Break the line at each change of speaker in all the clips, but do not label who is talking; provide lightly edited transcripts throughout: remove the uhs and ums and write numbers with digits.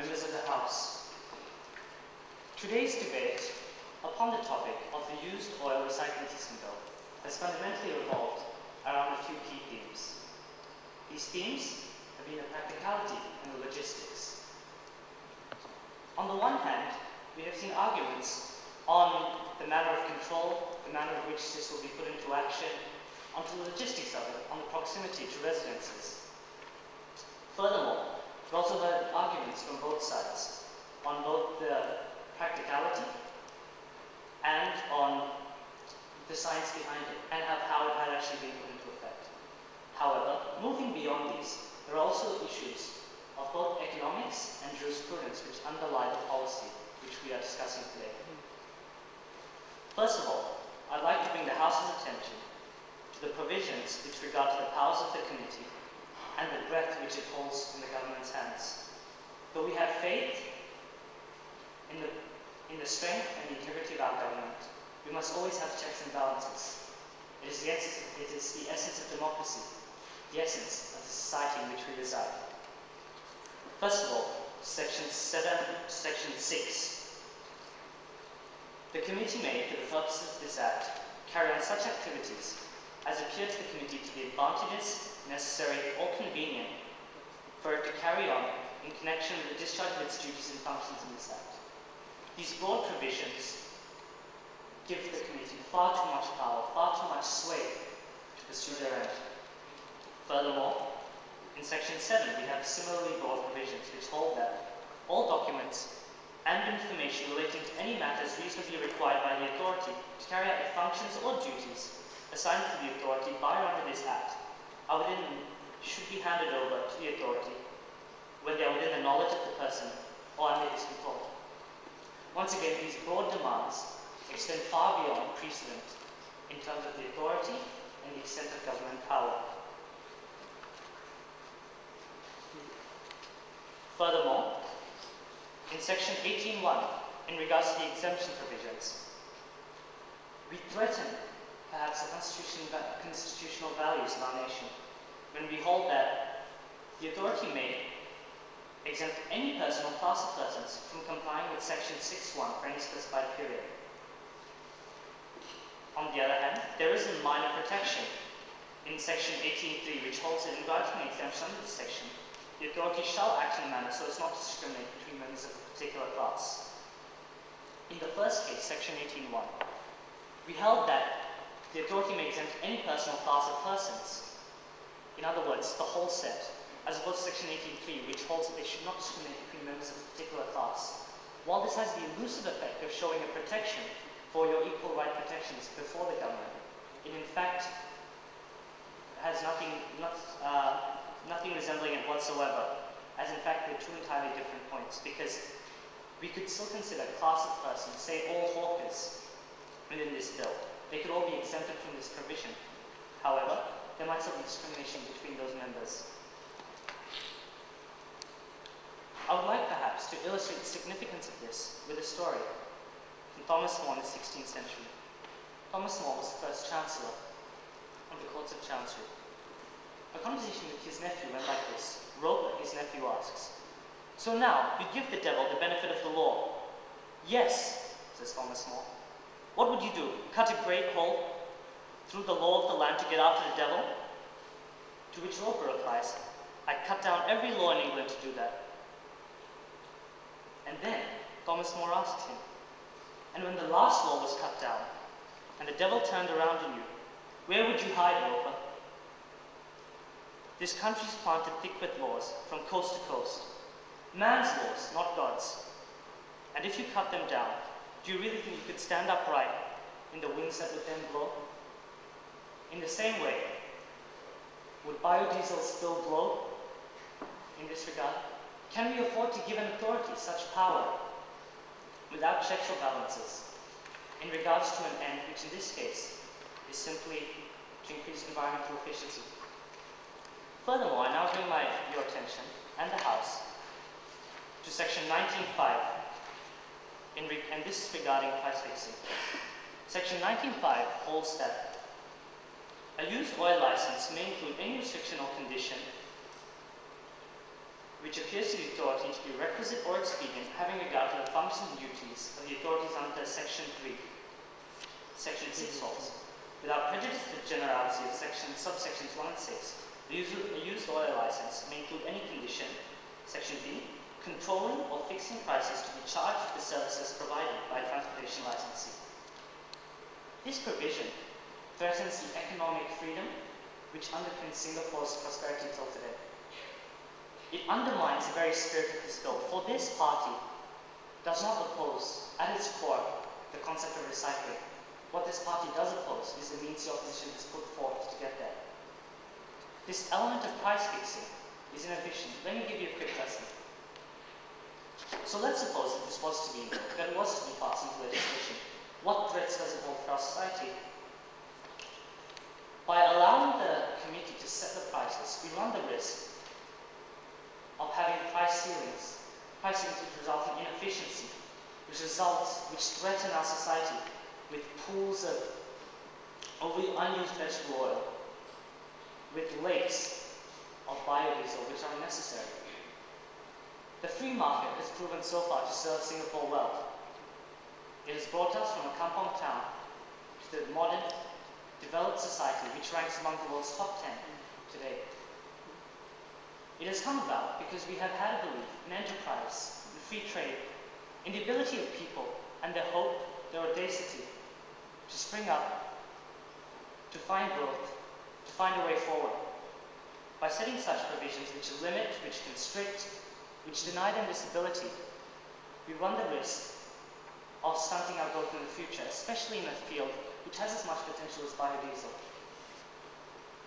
members of the House. Today's debate upon the topic of the used oil recycling system bill has fundamentally revolved around a few key themes. These themes have been the practicality and the logistics. On the one hand, we have seen arguments on the manner of control, the manner in which this will be put into action, onto the logistics of it, on the proximity to residences. Furthermore, we've also heard arguments from both sides on both the practicality and on the science behind it and how it had actually been put into effect. However, moving beyond these, there are also issues of both economics and jurisprudence which underlie the policy which we are discussing today. First of all, I'd like to bring the House's attention to the provisions which regard to the powers of the committee and the breadth which it holds in the government's hands. Though we have faith in the strength and the integrity of our government, we must always have checks and balances. It is the essence of democracy, the essence of the society in which we reside. First of all, Section 7, Section 6. The committee may, for the purposes of this Act, carry on such activities as appear to the committee to be advantageous, necessary, or convenient for it to carry on in connection with the discharge of its duties and functions in this Act. These broad provisions give the committee far too much power, far too much sway to pursue their end. Furthermore, in Section 7, we have similarly broad provisions which hold that all documents and information relating to any matters reasonably required by the authority to carry out the functions or duties assigned to the authority by or under this Act should be handed over to the authority when they are within the knowledge of the person or under his control. Once again, these broad demands extend far beyond precedent in terms of the authority and the extent of government power. Furthermore, in Section 18.1, in regards to the exemption provisions, we threaten perhaps the constitutional values of our nation when we hold that the authority may exempt any person or class of persons from complying with Section 6.1 for any specified period. On the other hand, there is a minor protection in Section 18.3 which holds that in regard to an exemption under this section, the authority shall act in a manner so as not to discriminate between members of a particular class. In the first case, Section 18.1, we held that the authority may exempt any person or class of persons. In other words, the whole set, as opposed to Section 18.3, which holds that they should not discriminate between members of a particular class. While this has the elusive effect of showing a protection for your equal right protections before the government, it in fact has nothing resembling it whatsoever, as in fact they're two entirely different points, because we could still consider a class of persons, say all hawkers within this bill. They could all be exempted from this provision. However, there might still be discrimination between those members. I would like perhaps to illustrate the significance of this with a story from Thomas More in the 16th century. Thomas More was the first Chancellor of the Courts of Chancery. A conversation with his nephew went like this. Roper, his nephew, asks, "So now, you give the devil the benefit of the law?" "Yes," says Thomas More. "What would you do? Cut a great hole through the law of the land to get after the devil?" To which Roper replies, "I'd cut down every law in England to do that." And then Thomas More asks him, "And when the last law was cut down, and the devil turned around on you, where would you hide, Roper?" This country's planted thick with laws, from coast to coast. Man's laws, not God's. And if you cut them down, do you really think you could stand upright in the winds that would then blow? In the same way, would biodiesel still blow in this regard? Can we afford to give an authority such power without checks or balances in regards to an end which in this case is simply to increase environmental efficiency? Furthermore, I now bring your attention and the House to Section 19.5, and this is regarding price fixing. Section 19.5 holds that a used oil license may include any restriction or condition which appears to the authority to be requisite or expedient, having regard to the functions and duties of the authorities under Section 3. Section 6 holds, without prejudice to the generality of subsections 1 and 6, a used oil license may include any condition, Section B, controlling or fixing prices to be charged for the services provided by a transportation licensee. This provision threatens the economic freedom which underpins Singapore's prosperity till today. It undermines the very spirit of this bill, for this party does not oppose, at its core, the concept of recycling. What this party does oppose is the means the opposition has put forth to get there. This element of price fixing is inefficient. Let me give you a quick lesson. So let's suppose that this was to be, that it was to be passed into legislation. What threats does it hold for our society? By allowing the committee to set the prices, we run the risk of having price ceilings which result in inefficiency, which threaten our society with pools of unused vegetable oil, with lakes of biodiesel which are unnecessary. The free market has proven so far to serve Singapore well. It has brought us from a kampong town to the modern, developed society which ranks among the world's top 10 today. It has come about because we have had a belief in enterprise, in free trade, in the ability of people and their hope, their audacity to spring up, to find growth, to find a way forward. By setting such provisions which limit, which constrict, which deny them this ability, we run the risk of stunting our growth in the future, especially in a field which has as much potential as biodiesel.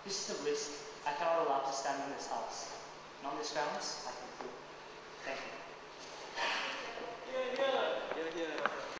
This is a risk I cannot allow to stand in this House. And on this grounds, I conclude. Thank you.